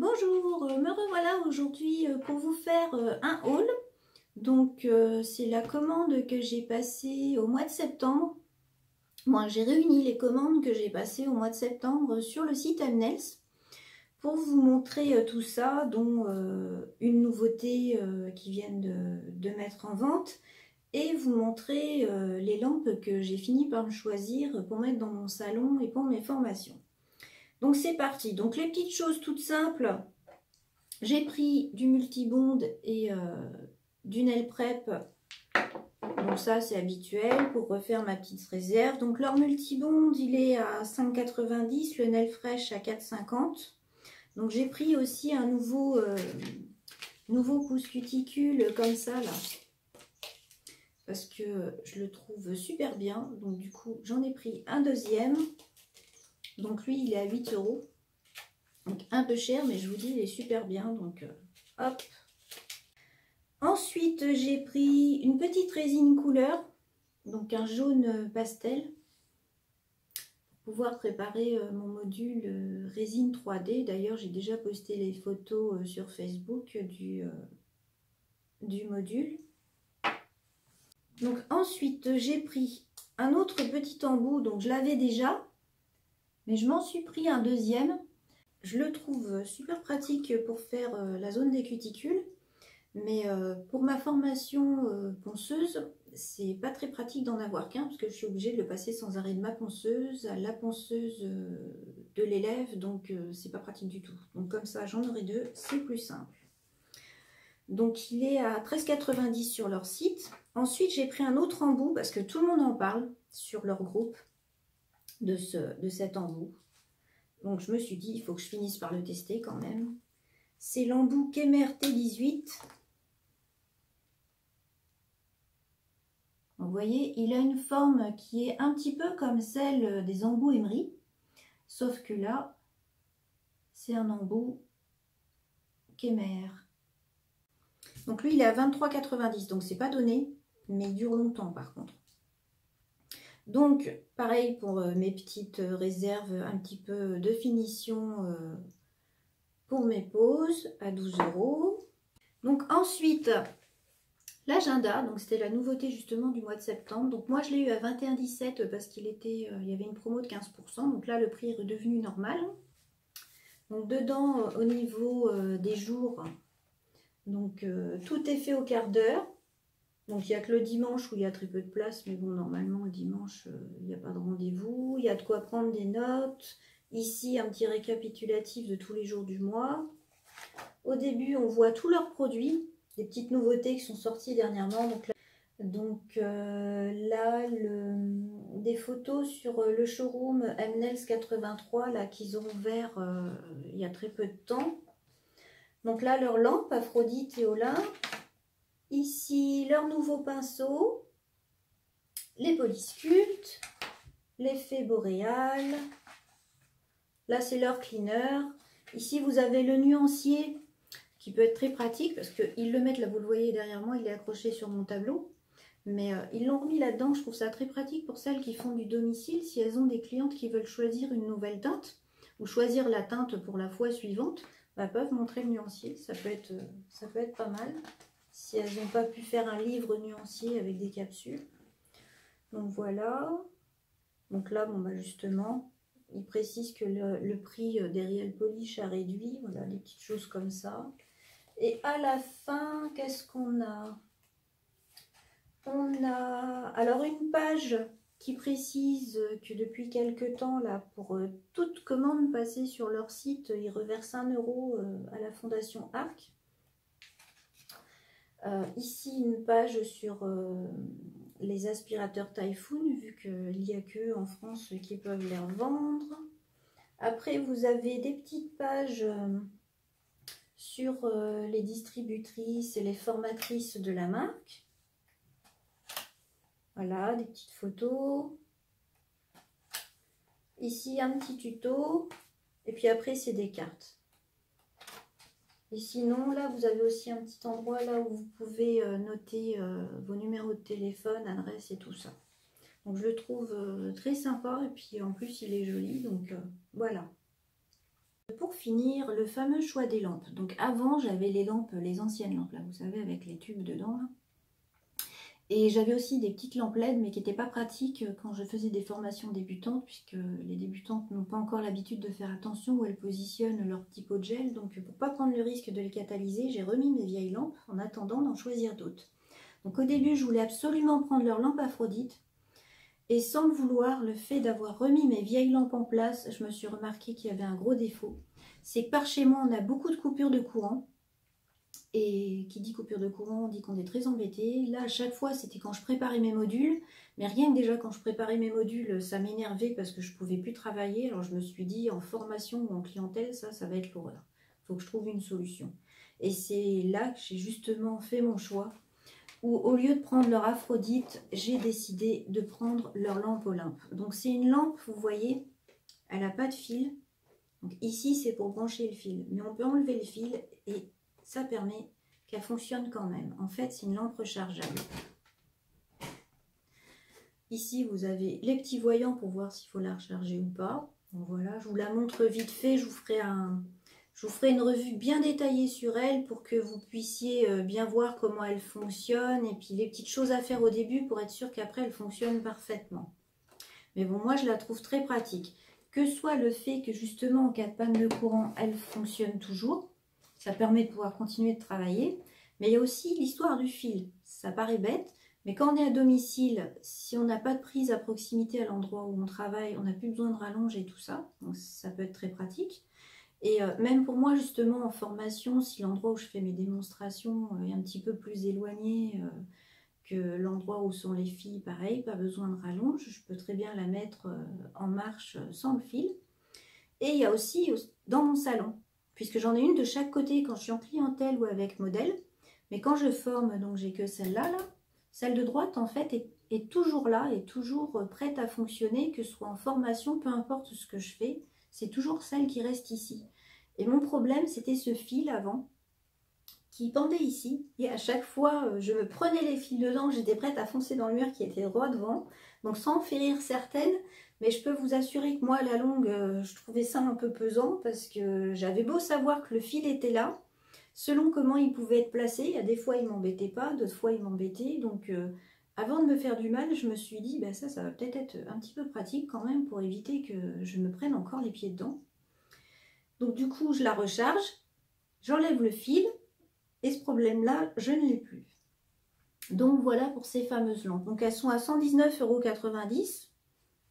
Bonjour, me revoilà aujourd'hui pour vous faire un haul. Donc c'est la commande que j'ai passée au mois de septembre. Moi j'ai réuni les commandes que j'ai passées au mois de septembre sur le site Amnels pour vous montrer tout ça, dont une nouveauté qui viennent de mettre en vente, et vous montrer les lampes que j'ai fini par me choisir pour mettre dans mon salon et pour mes formations. Donc c'est parti. Donc les petites choses toutes simples, j'ai pris du multibond et du nail prep. Donc ça c'est habituel pour refaire ma petite réserve. Donc leur multibond il est à 5,90, le nail fresh à 4,50. Donc j'ai pris aussi un nouveau pouce cuticule comme ça là, parce que je le trouve super bien. Donc du coup j'en ai pris un deuxième. Donc lui il est à 8 €. Donc un peu cher, mais je vous dis il est super bien. Donc hop. Ensuite j'ai pris une petite résine couleur, donc un jaune pastel, pour pouvoir préparer mon module résine 3D. D'ailleurs j'ai déjà posté les photos sur Facebook du module. Donc ensuite j'ai pris un autre petit embout, donc je l'avais déjà, mais je m'en suis pris un deuxième. Je le trouve super pratique pour faire la zone des cuticules, mais pour ma formation ponceuse, c'est pas très pratique d'en avoir qu'un, parce que je suis obligée de le passer sans arrêt de ma ponceuse à la ponceuse de l'élève, donc c'est pas pratique du tout. Donc comme ça j'en aurai deux, c'est plus simple. Donc il est à 13,90 sur leur site. Ensuite j'ai pris un autre embout, parce que tout le monde en parle sur leur groupe de cet embout. Donc je me suis dit, il faut que je finisse par le tester quand même. C'est l'embout Kemer T18. Vous voyez, il a une forme qui est un petit peu comme celle des embouts Emery. Sauf que là, c'est un embout Kemer. Donc lui, il est à 23,90. Donc c'est pas donné, mais il dure longtemps par contre. Donc pareil pour mes petites réserves, un petit peu de finition pour mes poses à 12 €. Donc ensuite, l'agenda, donc c'était la nouveauté justement du mois de septembre. Donc moi je l'ai eu à 21,17 parce qu'il était, il y avait une promo de 15%. Donc là le prix est redevenu normal. Donc dedans au niveau des jours, donc tout est fait au quart d'heure. Donc il n'y a que le dimanche où il y a très peu de place, mais bon normalement le dimanche il n'y a pas de rendez-vous. Il y a de quoi prendre des notes. Ici un petit récapitulatif de tous les jours du mois. Au début on voit tous leurs produits, des petites nouveautés qui sont sorties dernièrement. Là des photos sur le showroom Amnels 83 là qu'ils ont ouvert il y a très peu de temps. Donc là leur lampe Aphrodite et Olympe. Ici leur nouveau pinceau, les polysculptes, l'effet boréal. Là c'est leur cleaner. Ici vous avez le nuancier qui peut être très pratique parce qu'ils le mettent là, vous le voyez derrière moi, il est accroché sur mon tableau. Mais ils l'ont remis là-dedans, je trouve ça très pratique pour celles qui font du domicile, si elles ont des clientes qui veulent choisir une nouvelle teinte ou choisir la teinte pour la fois suivante, bah, peuvent montrer le nuancier, ça peut être pas mal si elles n'ont pas pu faire un livre nuancier avec des capsules. Donc voilà, donc là bon bah justement, ils précisent que le prix des Real Polish a réduit, voilà des petites choses comme ça. Et à la fin, qu'est-ce qu'on a ? On a alors une page qui précise que depuis quelque temps, là, pour toute commande passée sur leur site, ils reversent 1 € à la Fondation Arc. Ici, une page sur les aspirateurs Typhoon, vu qu'il n'y a que en France qui peuvent les revendre. Après, vous avez des petites pages sur les distributrices et les formatrices de la marque. Voilà, des petites photos. Ici, un petit tuto. Et puis après, c'est des cartes. Et sinon, là, vous avez aussi un petit endroit là où vous pouvez noter vos numéros de téléphone, adresse et tout ça. Donc, je le trouve très sympa. Et puis, en plus, il est joli. Donc, voilà. Pour finir, le fameux choix des lampes. Donc avant, j'avais les lampes, les anciennes lampes, là, vous savez, avec les tubes dedans. Là. Et j'avais aussi des petites lampes LED, mais qui n'étaient pas pratiques quand je faisais des formations débutantes, puisque les débutantes n'ont pas encore l'habitude de faire attention où elles positionnent leur petit pot de gel. Donc pour ne pas prendre le risque de les catalyser, j'ai remis mes vieilles lampes en attendant d'en choisir d'autres. Donc au début, je voulais absolument prendre leur lampe Aphrodite. Et sans le vouloir, le fait d'avoir remis mes vieilles lampes en place, je me suis remarqué qu'il y avait un gros défaut. C'est que par chez moi, on a beaucoup de coupures de courant. Et qui dit coupure de courant, dit qu'on est très embêté. Là, à chaque fois, c'était quand je préparais mes modules. Mais rien que déjà, quand je préparais mes modules, ça m'énervait parce que je ne pouvais plus travailler. Alors, je me suis dit, en formation ou en clientèle, ça va être l'horreur. Il faut que je trouve une solution. Et c'est là que j'ai justement fait mon choix. Où, au lieu de prendre leur Aphrodite, j'ai décidé de prendre leur lampe Olympe. Donc, c'est une lampe, vous voyez, elle n'a pas de fil. Donc, ici, c'est pour brancher le fil. Mais on peut enlever le fil et ça permet qu'elle fonctionne quand même. En fait, c'est une lampe rechargeable. Ici, vous avez les petits voyants pour voir s'il faut la recharger ou pas. Donc voilà, je vous la montre vite fait. Je vous ferai une revue bien détaillée sur elle pour que vous puissiez bien voir comment elle fonctionne. Et puis les petites choses à faire au début pour être sûr qu'après, elle fonctionne parfaitement. Mais bon, moi, je la trouve très pratique. Que soit le fait que justement, en cas de panne de courant, elle fonctionne toujours. Ça permet de pouvoir continuer de travailler. Mais il y a aussi l'histoire du fil. Ça paraît bête, mais quand on est à domicile, si on n'a pas de prise à proximité à l'endroit où on travaille, on n'a plus besoin de rallonge et tout ça. Donc ça peut être très pratique. Et même pour moi, justement, en formation, si l'endroit où je fais mes démonstrations est un petit peu plus éloigné que l'endroit où sont les filles, pareil, pas besoin de rallonge. Je peux très bien la mettre en marche sans le fil. Et il y a aussi dans mon salon, puisque j'en ai une de chaque côté quand je suis en clientèle ou avec modèle. Mais quand je forme, donc j'ai que celle-là, là. Celle de droite, en fait, est toujours là, est toujours prête à fonctionner, que ce soit en formation, peu importe ce que je fais. C'est toujours celle qui reste ici. Et mon problème, c'était ce fil avant, qui pendait ici. Et à chaque fois, je me prenais les fils dedans, j'étais prête à foncer dans le mur qui était droit devant. Donc sans férir certaines, mais je peux vous assurer que moi, à la longue, je trouvais ça un peu pesant parce que j'avais beau savoir que le fil était là, selon comment il pouvait être placé, il y a des fois il ne m'embêtait pas, d'autres fois il m'embêtait. Donc avant de me faire du mal, je me suis dit, bah, ça va peut-être être un petit peu pratique quand même pour éviter que je me prenne encore les pieds dedans. Donc du coup, je la recharge, j'enlève le fil et ce problème-là, je ne l'ai plus. Donc voilà pour ces fameuses lampes. Donc elles sont à 119,90 €.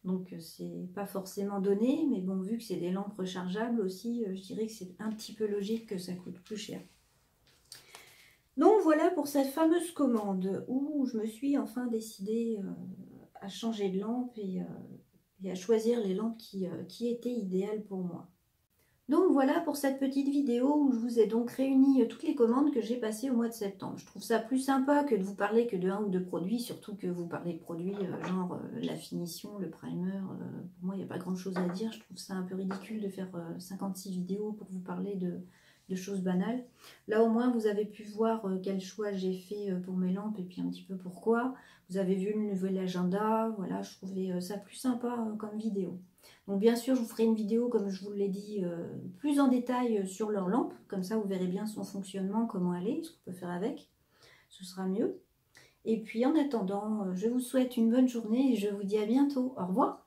Donc c'est pas forcément donné, mais bon, vu que c'est des lampes rechargeables aussi, je dirais que c'est un petit peu logique que ça coûte plus cher. Donc voilà pour cette fameuse commande où je me suis enfin décidée à changer de lampe et à choisir les lampes qui étaient idéales pour moi. Donc voilà pour cette petite vidéo où je vous ai donc réuni toutes les commandes que j'ai passées au mois de septembre. Je trouve ça plus sympa que de vous parler que de un ou deux produits, surtout que vous parlez de produits genre la finition, le primer. Pour moi, il n'y a pas grand chose à dire. Je trouve ça un peu ridicule de faire 56 vidéos pour vous parler de choses banales. Là au moins vous avez pu voir quel choix j'ai fait pour mes lampes et puis un petit peu pourquoi. Vous avez vu le nouvel agenda. Voilà, je trouvais ça plus sympa comme vidéo. Donc bien sûr, je vous ferai une vidéo, comme je vous l'ai dit, plus en détail sur leur lampe. Comme ça, vous verrez bien son fonctionnement, comment elle est, ce qu'on peut faire avec. Ce sera mieux. Et puis en attendant, je vous souhaite une bonne journée et je vous dis à bientôt. Au revoir.